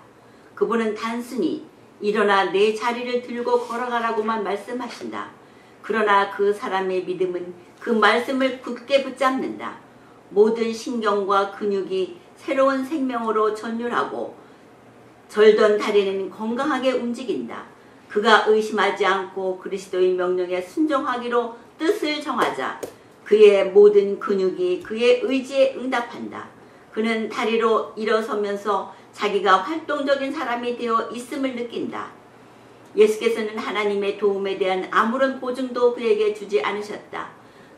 그분은 단순히 일어나 내 자리를 들고 걸어가라고만 말씀하신다. 그러나 그 사람의 믿음은 그 말씀을 굳게 붙잡는다. 모든 신경과 근육이 새로운 생명으로 전율하고 절던 다리는 건강하게 움직인다. 그가 의심하지 않고 그리스도의 명령에 순종하기로 뜻을 정하자 그의 모든 근육이 그의 의지에 응답한다. 그는 다리로 일어서면서 자기가 활동적인 사람이 되어 있음을 느낀다. 예수께서는 하나님의 도움에 대한 아무런 보증도 그에게 주지 않으셨다.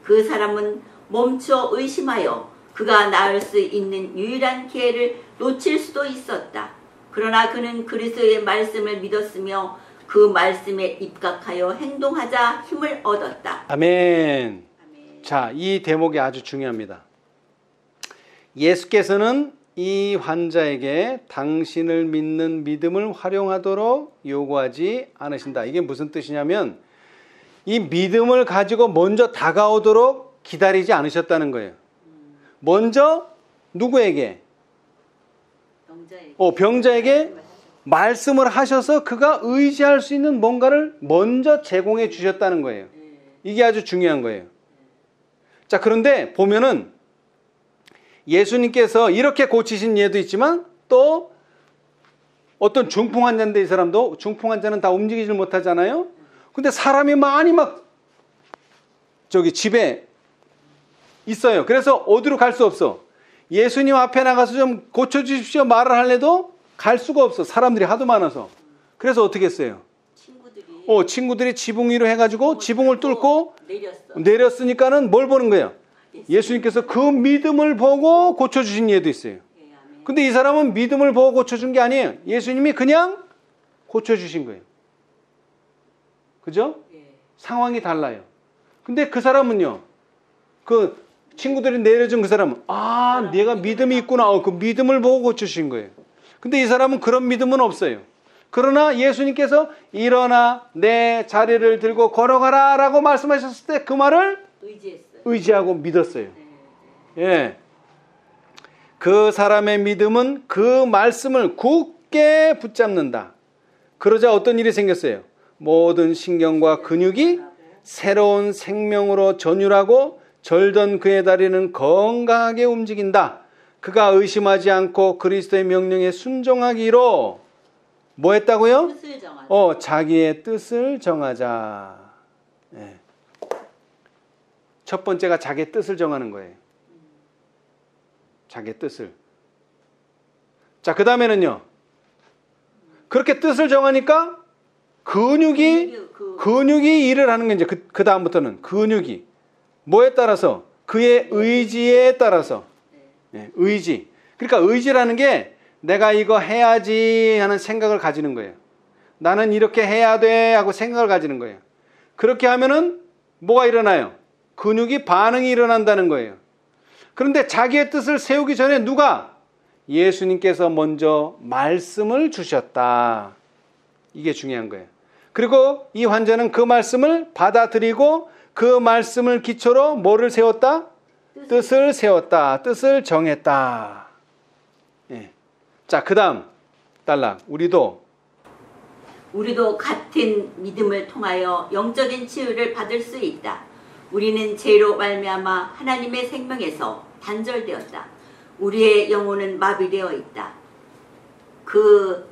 그 사람은 멈춰 의심하여 그가 나을 수 있는 유일한 기회를 놓칠 수도 있었다. 그러나 그는 그리스도의 말씀을 믿었으며 그 말씀에 입각하여 행동하자 힘을 얻었다. 아멘. 자, 이 대목이 아주 중요합니다. 예수께서는 이 환자에게 당신을 믿는 믿음을 활용하도록 요구하지 않으신다. 이게 무슨 뜻이냐면 이 믿음을 가지고 먼저 다가오도록 기다리지 않으셨다는 거예요. 먼저 누구에게? 병자에게 말씀을 하셔서 그가 의지할 수 있는 뭔가를 먼저 제공해 주셨다는 거예요. 이게 아주 중요한 거예요. 자, 그런데 보면은 예수님께서 이렇게 고치신 예도 있지만 또 어떤 중풍 환자인데 이 사람도 중풍 환자는 다 움직이질 못하잖아요. 근데 사람이 많이 막 저기 집에 있어요. 그래서 어디로 갈 수 없어. 예수님 앞에 나가서 좀 고쳐주십시오 말을 하려도 갈 수가 없어. 사람들이 하도 많아서. 그래서 어떻게 했어요? 친구들이 지붕 위로 해가지고 지붕을 뚫고 내렸으니까는 뭘 보는 거예요? 예수님께서 그 믿음을 보고 고쳐주신 예도 있어요. 근데 이 사람은 믿음을 보고 고쳐준 게 아니에요. 예수님이 그냥 고쳐주신 거예요. 그죠? 상황이 달라요. 근데 그 사람은요, 그 친구들이 내려준 그 사람은, 내가 믿음이 있구나. 그 믿음을 보고 고쳐주신 거예요. 근데 이 사람은 그런 믿음은 없어요. 그러나 예수님께서 일어나 내 자리를 들고 걸어가라 라고 말씀하셨을 때 그 말을 의지하고 믿었어요. 예. 그 사람의 믿음은 그 말씀을 굳게 붙잡는다. 그러자 어떤 일이 생겼어요? 모든 신경과 근육이 새로운 생명으로 전율하고 절던 그의 다리는 건강하게 움직인다. 그가 의심하지 않고 그리스도의 명령에 순종하기로 뭐 했다고요? 뜻을 정하자. 자기의 뜻을 정하자. 예. 첫 번째가 자기의 뜻을 정하는 거예요. 자기의 뜻을. 자, 그 다음에는요. 그렇게 뜻을 정하니까 근육이 일을 하는 게 이제 그 다음부터는 근육이 뭐에 따라서? 그의 의지에 따라서. 예, 의지. 그러니까 의지라는 게 내가 이거 해야지 하는 생각을 가지는 거예요. 나는 이렇게 해야 돼 하고 생각을 가지는 거예요. 그렇게 하면은 뭐가 일어나요? 근육이 반응이 일어난다는 거예요. 그런데 자기의 뜻을 세우기 전에 누가? 예수님께서 먼저 말씀을 주셨다. 이게 중요한 거예요. 그리고 이 환자는 그 말씀을 받아들이고 그 말씀을 기초로 뭐를 세웠다? 뜻을 세웠다. 뜻을 정했다. 예. 자, 그 다음 딸락. 우리도 같은 믿음을 통하여 영적인 치유를 받을 수 있다. 우리는 죄로 말미암아 하나님의 생명에서 단절되었다. 우리의 영혼은 마비되어 있다. 그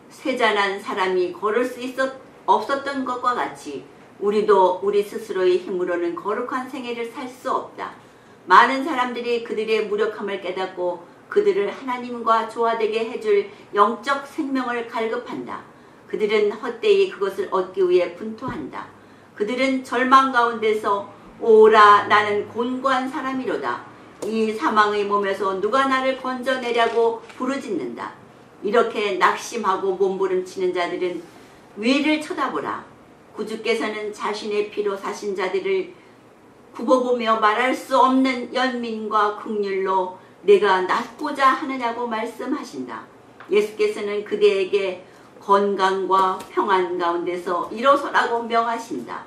쇠잔한 사람이 걸을 수 없었던 것과 같이 우리도 우리 스스로의 힘으로는 거룩한 생애를 살 수 없다. 많은 사람들이 그들의 무력함을 깨닫고 그들을 하나님과 조화되게 해줄 영적 생명을 갈급한다. 그들은 헛되이 그것을 얻기 위해 분투한다. 그들은 절망 가운데서 오라 나는 곤고한 사람이로다. 이 사망의 몸에서 누가 나를 건져내려고 부르짖는다. 이렇게 낙심하고 몸부림치는 자들은 위를 쳐다보라. 구주께서는 자신의 피로 사신 자들을 굽어보며 말할 수 없는 연민과 긍휼로 내가 낫고자 하느냐고 말씀하신다. 예수께서는 그대에게 건강과 평안 가운데서 일어서라고 명하신다.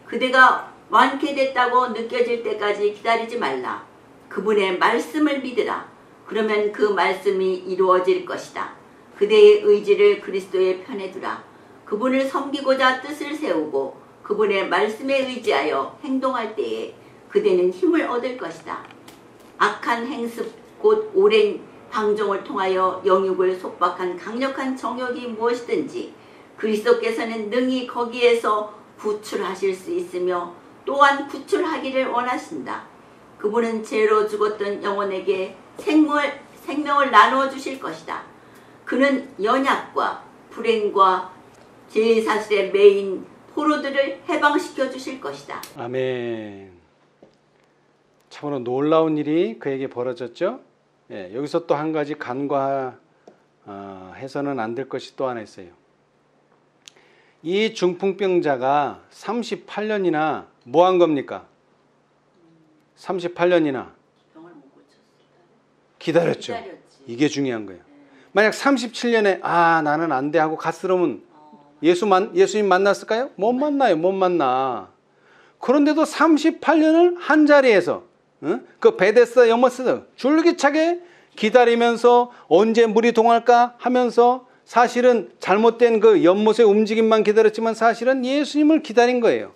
그대가 완쾌됐다고 느껴질 때까지 기다리지 말라. 그분의 말씀을 믿으라. 그러면 그 말씀이 이루어질 것이다. 그대의 의지를 그리스도의 편에 두라. 그분을 섬기고자 뜻을 세우고 그분의 말씀에 의지하여 행동할 때에 그대는 힘을 얻을 것이다. 악한 행습 곧 오랜 방종을 통하여 영육을 속박한 강력한 정욕이 무엇이든지 그리스도께서는 능히 거기에서 구출하실 수 있으며 또한 구출하기를 원하신다. 그분은 죄로 죽었던 영혼에게 생명을 나누어 주실 것이다. 그는 연약과 불행과 죄사슬에 매인 포로들을 해방시켜 주실 것이다. 아멘. 참으로 놀라운 일이 그에게 벌어졌죠. 예, 여기서 또 한 가지 간과해서는 안 될 것이 또 하나 있어요. 이 중풍병자가 38년이나 뭐 한 겁니까? 38년이나 병을 못 고쳤어. 기다렸죠. 기다렸지. 이게 중요한 거예요. 만약 37년에 나는 안 돼 하고 갔으면 예수님 만났을까요? 못 만나요. 못 만나. 그런데도 38년을 한 자리에서 그 베데스다 연못에서 줄기차게 기다리면서 언제 물이 동할까 하면서 사실은 잘못된 그 연못의 움직임만 기다렸지만 사실은 예수님을 기다린 거예요.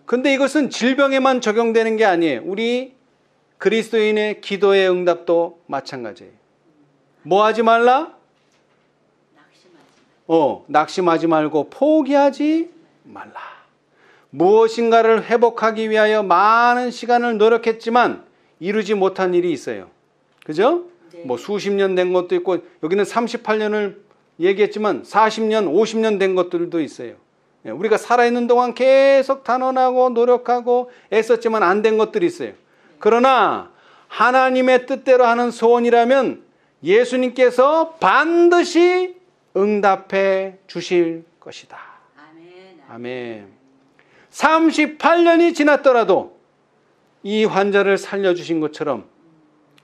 근데 이것은 질병에만 적용되는 게 아니에요. 우리 그리스도인의 기도의 응답도 마찬가지예요. 뭐 하지 말라? 낙심하지 말고 포기하지 말라. 무엇인가를 회복하기 위하여 많은 시간을 노력했지만 이루지 못한 일이 있어요. 그죠? 네. 뭐 수십 년 된 것도 있고 여기는 38년을 얘기했지만 40년, 50년 된 것들도 있어요. 우리가 살아있는 동안 계속 단언하고 노력하고 애썼지만 안 된 것들이 있어요. 그러나 하나님의 뜻대로 하는 소원이라면 예수님께서 반드시 응답해 주실 것이다. 아멘. 아멘. 38년이 지났더라도 이 환자를 살려주신 것처럼,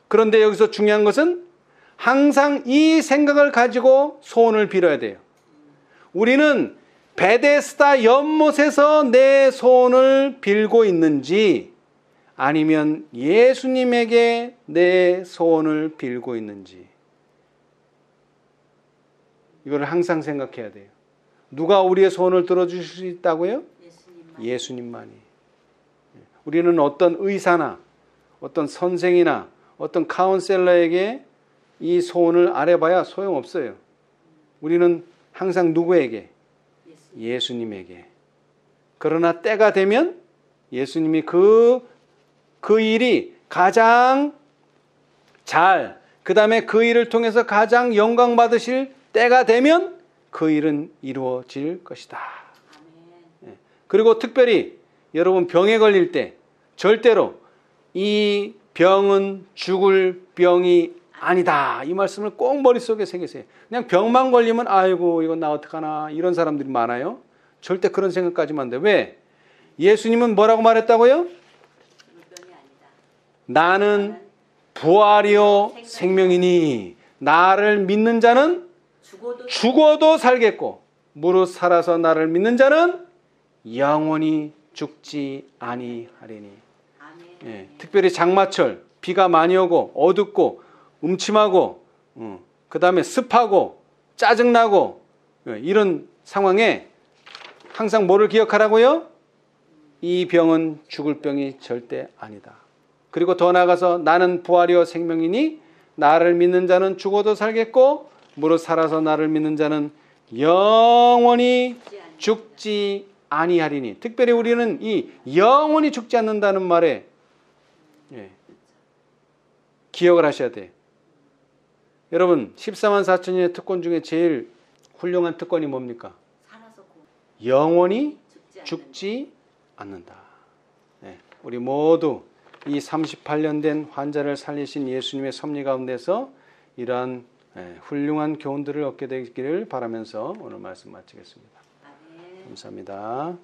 그런데 여기서 중요한 것은 항상 이 생각을 가지고 소원을 빌어야 돼요. 우리는 베데스다 연못에서 내 소원을 빌고 있는지 아니면 예수님에게 내 소원을 빌고 있는지, 이걸 항상 생각해야 돼요. 누가 우리의 소원을 들어주실 수 있다고요? 예수님만이. 우리는 어떤 의사나 어떤 선생이나 어떤 카운셀러에게 이 소원을 아뢰봐야 소용없어요. 우리는 항상 누구에게? 예수님에게. 그러나 때가 되면 예수님이 그 일이 가장 잘, 그 다음에 그 일을 통해서 가장 영광 받으실 때가 되면 그 일은 이루어질 것이다. 아멘. 그리고 특별히 여러분 병에 걸릴 때 절대로 이 병은 죽을 병이 아니다. 이 말씀을 꼭 머릿속에 새기세요. 그냥 병만 걸리면 아이고 이건 나 어떡하나 이런 사람들이 많아요. 절대 그런 생각까지만 안 돼. 왜? 예수님은 뭐라고 말했다고요? 나는 부활이요 생명이니 나를 믿는 자는 죽어도 살겠고 무릇 살아서 나를 믿는 자는 영원히 죽지 아니하리니. 예, 특별히 장마철 비가 많이 오고 어둡고 음침하고 그 다음에 습하고 짜증나고 이런 상황에 항상 뭐를 기억하라고요? 이 병은 죽을 병이 절대 아니다. 그리고 더 나아가서 나는 부활이요 생명이니 나를 믿는 자는 죽어도 살겠고 무릇 살아서 나를 믿는 자는 영원히 죽지 아니하리니. 특별히 우리는 이 영원히 죽지 않는다는 말에 기억을 하셔야 돼요. 여러분 14만 4천년의 특권 중에 제일 훌륭한 특권이 뭡니까? 살아서 영원히 죽지 않는 죽지 않는다. 네, 우리 모두 이 38년 된 환자를 살리신 예수님의 섭리 가운데서 이러한 훌륭한 교훈들을 얻게 되기를 바라면서 오늘 말씀 마치겠습니다. 아멘. 감사합니다.